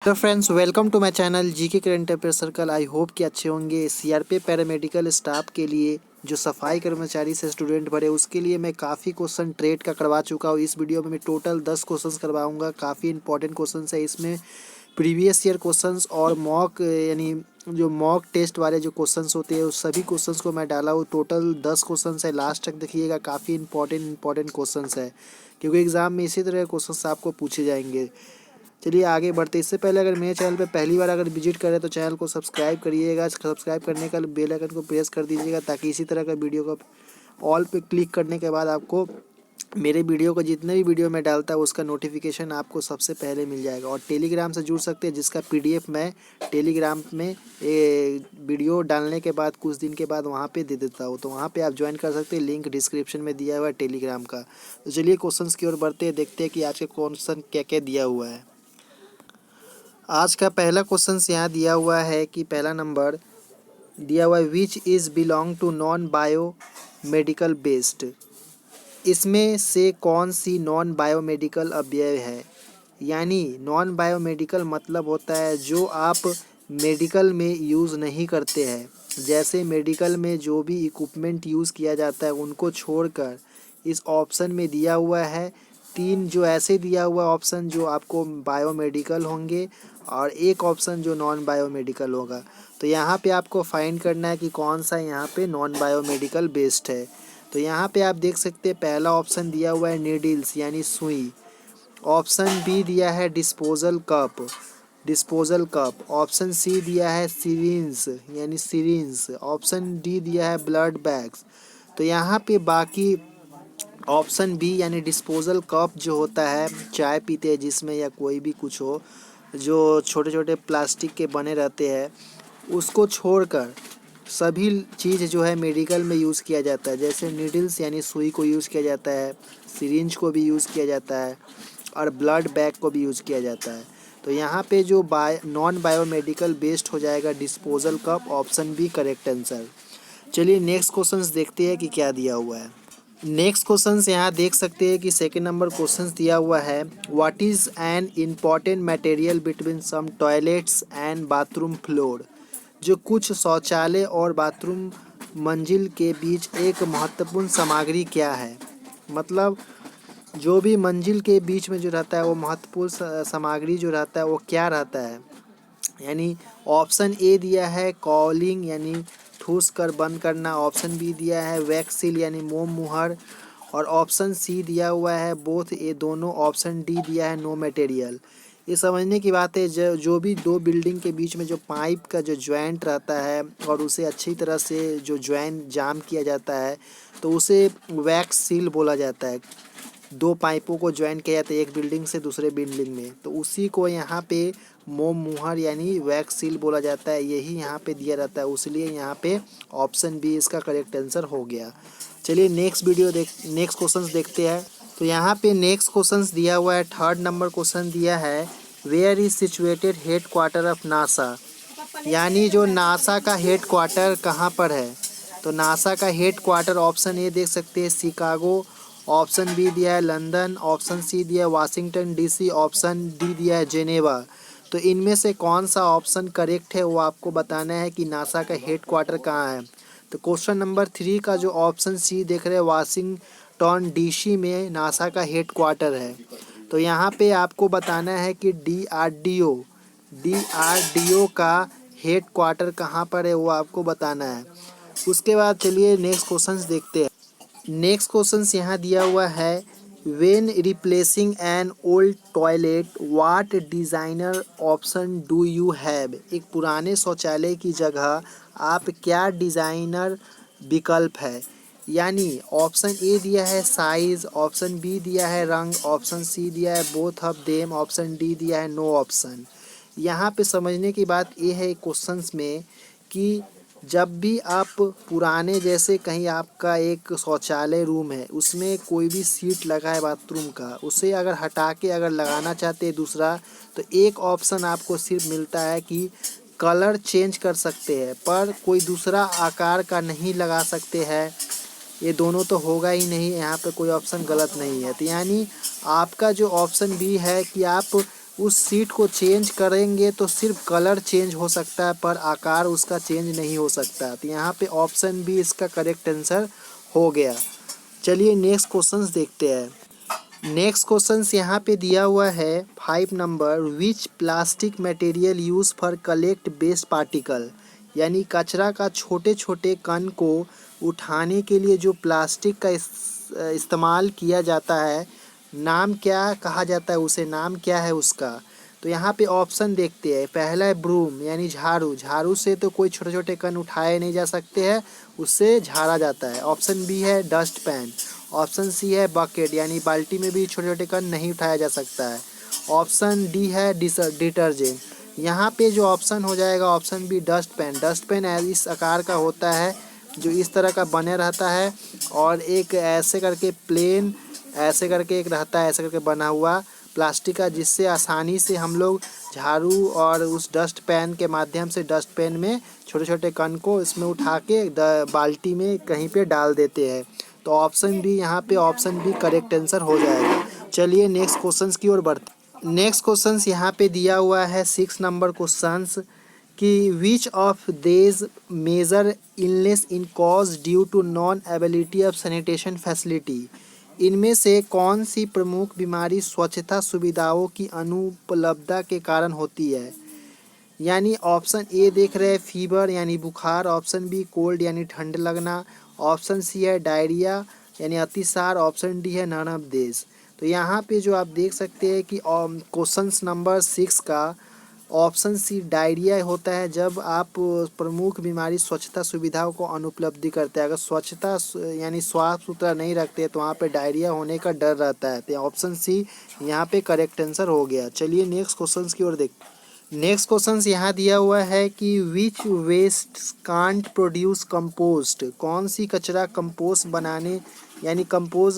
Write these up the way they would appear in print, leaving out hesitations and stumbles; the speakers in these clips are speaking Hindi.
तो friends, welcome to my channel GK current affair circle. I hope कि अच्छे होंगे। सीआरपीएफ पैरामेडिकल स्टाफ के लिए जो सफाई कर्मचारी से स्टूडेंट भरे उसके लिए मैं काफ़ी क्वेश्चन ट्रेड का करवा चुका हूँ। इस वीडियो में मैं टोटल 10 क्वेश्चंस करवाऊंगा। काफ़ी इंपॉर्टेंट क्वेश्चंस है इसमें। प्रीवियस ईयर क्वेश्चंस और मॉक यानी जो मॉक टेस्ट वाले जो क्वेश्चंस होते हैं उस सभी क्वेश्चंस को मैं डाला हूँ। टोटल 10 क्वेश्चंस है। लास्ट तक देखिएगा, काफ़ी इंपॉर्टेंट क्वेश्चंस है क्योंकि एग्जाम में इसी तरह के क्वेश्चंस आपको पूछे जाएंगे। चलिए आगे बढ़ते। इससे पहले अगर मेरे चैनल पे पहली बार अगर विजिट करें तो चैनल को सब्सक्राइब करिएगा। सब्सक्राइब करने का बेल आइकन को प्रेस कर दीजिएगा ताकि इसी तरह का वीडियो को ऑल पे क्लिक करने के बाद आपको मेरे वीडियो को जितने भी वीडियो मैं डालता है उसका नोटिफिकेशन आपको सबसे पहले मिल जाएगा। और टेलीग्राम से जुड़ सकते हैं जिसका पीडीएफ मैं टेलीग्राम में वीडियो डालने के बाद कुछ दिन के बाद वहाँ पे दे देता हूँ, तो वहाँ पे आप ज्वाइन कर सकते हैं। लिंक डिस्क्रिप्शन में दिया हुआ है टेलीग्राम का। तो चलिए क्वेश्चंस की ओर बढ़ते हैं, देखते हैं कि आज के क्वेश्चन क्या क्या दिया हुआ है। आज का पहला क्वेश्चन यहाँ दिया हुआ है कि पहला नंबर दिया हुआ है, which is belong to non biomedical based. इसमें से कौन सी नॉन बायोमेडिकल अवयव है। यानी नॉन बायोमेडिकल मतलब होता है जो आप मेडिकल में यूज़ नहीं करते हैं। जैसे मेडिकल में जो भी इक्विपमेंट यूज़ किया जाता है उनको छोड़कर इस ऑप्शन में दिया हुआ है तीन जो ऐसे दिया हुआ ऑप्शन जो आपको बायोमेडिकल होंगे और एक ऑप्शन जो नॉन बायोमेडिकल होगा। तो यहाँ पे आपको फाइंड करना है कि कौन सा यहाँ पे नॉन बायोमेडिकल बेस्ड है। तो यहाँ पे आप देख सकते हैं पहला ऑप्शन दिया हुआ है नीडल्स यानी सुई। ऑप्शन बी दिया है डिस्पोजल कप। ऑप्शन सी दिया है सिरिंज यानी सिरिंज। ऑप्शन डी दिया है ब्लड बैग्स। तो यहाँ पे बाकी ऑप्शन बी यानी डिस्पोजल कप जो होता है चाय पीते हैं जिसमें या कोई भी कुछ हो जो छोटे छोटे प्लास्टिक के बने रहते हैं उसको छोड़कर सभी चीज़ जो है मेडिकल में यूज़ किया जाता है। जैसे नीडल्स यानी सुई को यूज़ किया जाता है, सिरिंज को भी यूज़ किया जाता है और ब्लड बैग को भी यूज़ किया जाता है। तो यहाँ पे जो नॉन बायोमेडिकल बेस्ड हो जाएगा disposal cup. Option B correct answer. चलिए नेक्स्ट क्वेश्चंस देखते हैं कि क्या दिया हुआ है। नेक्स्ट क्वेश्चंस यहाँ देख सकते हैं कि सेकंड नंबर क्वेश्चंस दिया हुआ है, what is an important material between some toilets and bathroom floor. जो कुछ शौचालय और बाथरूम मंजिल के बीच एक महत्वपूर्ण सामग्री क्या है। मतलब जो भी मंजिल के बीच में जो रहता है वो महत्वपूर्ण सामग्री जो रहता है वो क्या रहता है। यानी ऑप्शन ए दिया है कॉलिंग यानी ठूस कर बंद करना। ऑप्शन बी दिया है वैक्स सील यानी मोम मुहर। और ऑप्शन सी दिया हुआ है बोथ ये दोनों। ऑप्शन डी दिया है नो मटेरियल। ये समझने की बात है जो भी दो बिल्डिंग के बीच में जो पाइप का जो ज्वाइंट रहता है और उसे अच्छी तरह से जो ज्वाइंट जाम किया जाता है तो उसे वैक्स सील बोला जाता है। दो पाइपों को ज्वाइन किया जाता है एक बिल्डिंग से दूसरे बिल्डिंग में, तो उसी को यहाँ पे मोम मुहर यानी वैक्स सील बोला जाता है। यही यहाँ पे दिया रहता है, इसलिए यहाँ पे ऑप्शन बी इसका करेक्ट आंसर हो गया। चलिए नेक्स्ट क्वेश्चंस देखते हैं। तो यहाँ पे नेक्स्ट क्वेश्चंस दिया हुआ है। थर्ड नंबर क्वेश्चन दिया है, where is situated head quarter of NASA. यानी जो नासा का हेड क्वार्टर कहाँ पर है। तो नासा का हेड क्वार्टर ऑप्शन ए देख सकते हैं शिकागो। ऑप्शन बी दिया है लंदन। ऑप्शन सी दिया है वाशिंगटन डीसी। ऑप्शन डी दिया है जेनेवा। तो इनमें से कौन सा ऑप्शन करेक्ट है वो आपको बताना है कि नासा का हेड क्वार्टर कहाँ है। तो क्वेश्चन नंबर 3 का जो ऑप्शन सी देख रहे हैं वाशिंगटन डीसी में नासा का हेड क्वार्टर है। तो यहाँ पे आपको बताना है कि डीआरडीओ का हेड क्वार्टर कहाँ पर है वो आपको बताना है। उसके बाद चलिए नेक्स्ट क्वेश्चंस देखते हैं। नेक्स्ट क्वेश्चंस यहाँ दिया हुआ है, when replacing an old toilet what designer option do you have. एक पुराने शौचालय की जगह आप क्या डिज़ाइनर विकल्प है। यानी ऑप्शन ए दिया है साइज। ऑप्शन बी दिया है रंग। ऑप्शन सी दिया है both of them. Option D दिया है नो ऑप्शन। यहाँ पे समझने की बात ये है क्वेश्चंस में कि जब भी आप पुराने जैसे कहीं आपका एक शौचालय रूम है उसमें कोई भी सीट लगा है बाथरूम का, उसे अगर हटा के अगर लगाना चाहते हैं दूसरा, तो एक ऑप्शन आपको सिर्फ मिलता है कि कलर चेंज कर सकते हैं पर कोई दूसरा आकार का नहीं लगा सकते हैं। ये दोनों तो होगा ही नहीं, यहाँ पे कोई ऑप्शन गलत नहीं है। तो यानी आपका जो ऑप्शन बी है कि आप उस सीट को चेंज करेंगे तो सिर्फ कलर चेंज हो सकता है, पर आकार उसका चेंज नहीं हो सकता। तो यहाँ पे ऑप्शन बी इसका करेक्ट आंसर हो गया। चलिए नेक्स्ट क्वेश्चंस देखते हैं। नेक्स्ट क्वेश्चंस यहाँ पे दिया हुआ है 5 number, which plastic material use for collect waste particle, यानी कचरा का छोटे छोटे कण को उठाने के लिए जो प्लास्टिक का इस्तेमाल किया जाता है, नाम क्या कहा जाता है उसे, नाम क्या है उसका। तो यहाँ पे ऑप्शन देखते हैं। पहला है ब्रूम यानी झाड़ू, झाड़ू से तो कोई छोटे छोटे कण उठाए नहीं जा सकते हैं, उससे झाड़ा जाता है। ऑप्शन बी है डस्ट पैन। ऑप्शन सी है बकेट, यानी बाल्टी में भी छोटे छोटे कण नहीं उठाया जा सकता है। ऑप्शन डी है डिटर्जेंट। यहाँ पे जो ऑप्शन हो जाएगा option B dustpan. Dustpan इस आकार का होता है जो इस तरह का बने रहता है, और एक ऐसे करके प्लेन ऐसे करके एक रहता है ऐसे करके बना हुआ प्लास्टिक का, जिससे आसानी से हम लोग झाड़ू और उस डस्ट पैन के माध्यम से डस्ट पैन में छोटे छोटे कण को इसमें उठा के बाल्टी में कहीं पे डाल देते हैं। तो ऑप्शन बी यहाँ पे ऑप्शन बी करेक्ट आंसर हो जाएगा। चलिए नेक्स्ट क्वेश्चंस की ओर बढ़ते। नेक्स्ट क्वेश्चंस यहाँ पे दिया हुआ है 6 नंबर क्वेश्चंस कि which of these major illness in cause due to non ability of sanitation facility, इनमें से कौन सी प्रमुख बीमारी स्वच्छता सुविधाओं की अनुपलब्धता के कारण होती है। यानी ऑप्शन ए देख रहे हैं फीवर यानी बुखार, ऑप्शन बी कोल्ड यानी ठंड लगना, ऑप्शन सी है डायरिया यानी अतिसार, ऑप्शन डी है नन ऑफ दिस। तो यहाँ पे जो आप देख सकते हैं कि क्वेश्चन नंबर 6 का ऑप्शन सी डायरिया होता है, जब आप प्रमुख बीमारी स्वच्छता सुविधाओं को अनुपलब्धि करते हैं। अगर स्वच्छता यानी साफ सुथरा नहीं रखते तो वहाँ पे डायरिया होने का डर रहता है। तो ऑप्शन सी यहाँ पे करेक्ट आंसर हो गया। चलिए नेक्स्ट क्वेश्चंस की ओर देखते हैं। नेक्स्ट क्वेश्चंस यहाँ दिया हुआ है कि which waste can't produce compost, कौन सी कचरा कंपोस्ट बनाने यानी कंपोज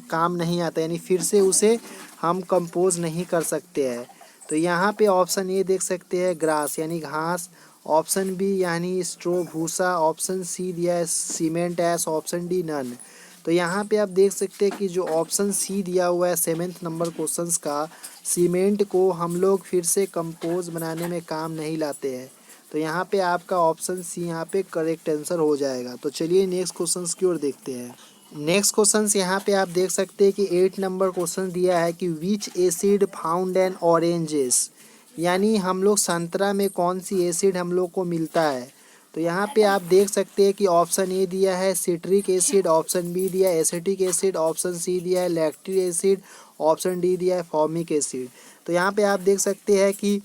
काम नहीं आता, यानी फिर से उसे हम कंपोज नहीं कर सकते हैं। तो यहाँ पे ऑप्शन ए देख सकते हैं ग्रास यानी घास, ऑप्शन बी यानी स्ट्रो भूसा, ऑप्शन सी दिया है सीमेंट ऐश, ऑप्शन डी नन। तो यहाँ पे आप देख सकते हैं कि जो ऑप्शन सी दिया हुआ है 7th नंबर क्वेश्चंस का, सीमेंट को हम लोग फिर से कंपोज बनाने में काम नहीं लाते हैं। तो यहाँ पे आपका ऑप्शन सी यहाँ पे करेक्ट आंसर हो जाएगा। तो चलिए नेक्स्ट क्वेश्चंस की ओर देखते हैं। नेक्स्ट क्वेश्चंस यहाँ पे आप देख सकते हैं कि 8 नंबर क्वेश्चन दिया है कि विच एसिड फाउंड इन ऑरेंजेस, यानी हम लोग संतरा में कौन सी एसिड हम लोग को मिलता है। तो यहाँ पे आप देख सकते हैं कि ऑप्शन ए दिया है सिट्रिक एसिड, ऑप्शन बी दिया है एसिटिक एसिड, ऑप्शन सी दिया है लैक्टिक एसिड, ऑप्शन डी दिया है फॉर्मिक एसिड। तो यहाँ पे आप देख सकते हैं कि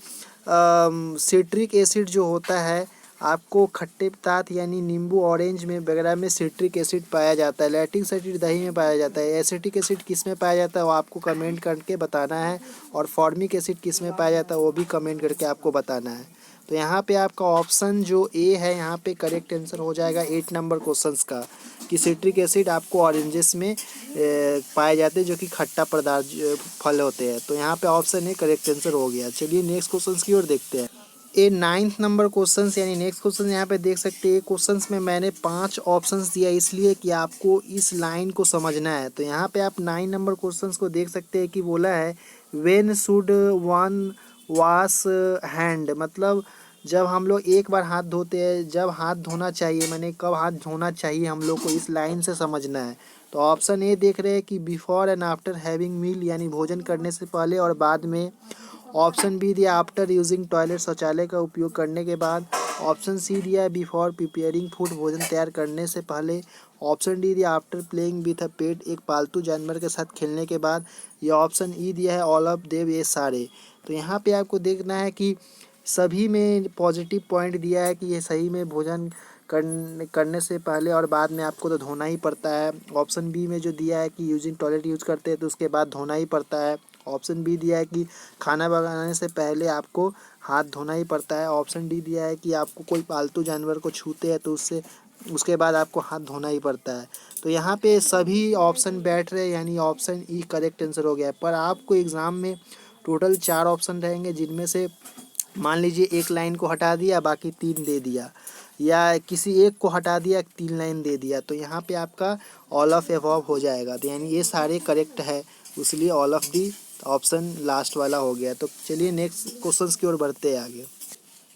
सिट्रिक एसिड जो होता है आपको खट्टे पदार्थ यानी नींबू ऑरेंज में वगैरह में सिट्रिक एसिड पाया जाता है, लैक्टिक एसिड दही में पाया जाता है, एसिटिक एसिड किस में पाया जाता है वो आपको कमेंट करके बताना है, और फॉर्मिक एसिड किस में पाया जाता है वो भी कमेंट करके आपको बताना है। तो यहाँ पे आपका ऑप्शन जो ए है यहाँ पे करेक्ट आंसर हो जाएगा 8 नंबर क्वेश्चंस का, कि सिट्रिक एसिड आपको ऑरेंजेस में पाए जाते हैं जो कि खट्टा पदार्थ फल होते हैं। तो यहाँ पे ऑप्शन ए करेक्ट आंसर हो गया। चलिए नेक्स्ट क्वेश्चंस की ओर देखते हैं। 9th नंबर क्वेश्चंस यानी नेक्स्ट क्वेश्चन यहाँ पे देख सकते हैं। क्वेश्चंस में मैंने 5 ऑप्शंस दिया इसलिए कि आपको इस लाइन को समझना है। तो यहाँ पे आप 9 नंबर क्वेश्चंस को देख सकते हैं कि बोला है when should one wash hand, मतलब जब हम लोग एक बार हाथ धोते हैं, जब हाथ धोना चाहिए, मैंने कब हाथ धोना चाहिए हम लोग को इस लाइन से समझना है। तो ऑप्शन ए देख रहे हैं कि बिफोर एंड आफ्टर हैविंग मील, यानी भोजन करने से पहले और बाद में। ऑप्शन बी दिया आफ्टर यूजिंग टॉयलेट, शौचालय का उपयोग करने के बाद। ऑप्शन सी दिया है बिफोर प्रिपेयरिंग फूड, भोजन तैयार करने से पहले। ऑप्शन डी दिया आफ्टर प्लेइंग विथ अ पेट, एक पालतू जानवर के साथ खेलने के बाद। या ऑप्शन ई दिया है ऑल ऑफ देव, ये सारे। तो यहाँ पे आपको देखना है कि सभी में पॉजिटिव पॉइंट दिया है कि ये सही में भोजन करने से पहले और बाद में आपको तो धोना ही पड़ता है। ऑप्शन बी में जो दिया है कि यूजिंग टॉयलेट यूज़ करते हैं तो उसके बाद धोना ही पड़ता है। ऑप्शन बी दिया है कि खाना बनाने से पहले आपको हाथ धोना ही पड़ता है। ऑप्शन डी दिया है कि आपको कोई पालतू जानवर को छूते हैं तो उसके बाद आपको हाथ धोना ही पड़ता है। तो यहाँ पे सभी ऑप्शन बैठ रहे हैं, यानी ऑप्शन ई करेक्ट आंसर हो गया है। पर आपको एग्ज़ाम में टोटल 4 ऑप्शन रहेंगे, जिनमें से मान लीजिए एक लाइन को हटा दिया बाकी 3 दे दिया, या किसी एक को हटा दिया 3 लाइन दे दिया, तो यहाँ पे आपका ऑल ऑफ अबव हो जाएगा। तो यानी ये सारे करेक्ट है, इसलिए ऑल ऑफ दी तो ऑप्शन लास्ट वाला हो गया। तो चलिए नेक्स्ट क्वेश्चंस की ओर बढ़ते हैं आगे।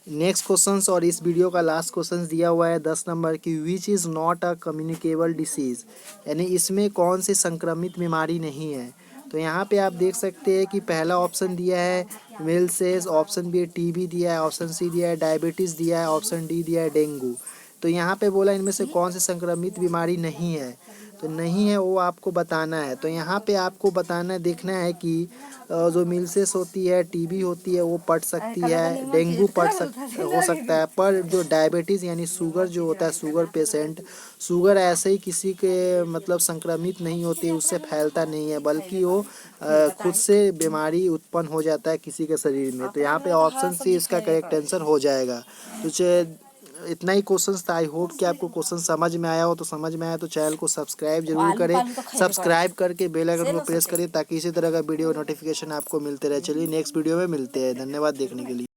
नेक्स्ट क्वेश्चंस और इस वीडियो का लास्ट क्वेश्चंस दिया हुआ है 10 नंबर की, which is not a communicable disease, यानी इसमें कौन सी संक्रमित बीमारी नहीं है। तो यहाँ पे आप देख सकते हैं कि पहला ऑप्शन दिया है मिल्सेस, ऑप्शन बी टीबी दिया है, ऑप्शन सी दिया है डायबिटीज़ दिया है, ऑप्शन डी दिया है डेंगू। तो यहाँ पे बोला इनमें से कौन सी संक्रमित बीमारी नहीं है, तो नहीं है वो आपको बताना है। तो यहाँ पे आपको बताना देखना है कि जो मिल्सेस होती है, टीबी होती है, वो पड़ सकती है, डेंगू हो सकता है, पर जो डायबिटीज़ यानी शुगर जो होता है, शुगर पेशेंट, शुगर ऐसे ही किसी के मतलब संक्रमित नहीं होती, उससे फैलता नहीं है, बल्कि वो खुद से बीमारी उत्पन्न हो जाता है किसी के शरीर में। तो यहाँ पे ऑप्शन सी इसका करेक्ट आंसर हो जाएगा। तो इतना ही क्वेश्चन था। आई होप कि आपको क्वेश्चन समझ में आया हो। तो समझ में आया तो चैनल को सब्सक्राइब जरूर करें, सब्सक्राइब करके बेल आइकन को प्रेस करें ताकि इसी तरह का वीडियो नोटिफिकेशन आपको मिलते रहे। चलिए नेक्स्ट वीडियो में मिलते हैं। धन्यवाद देखने के लिए।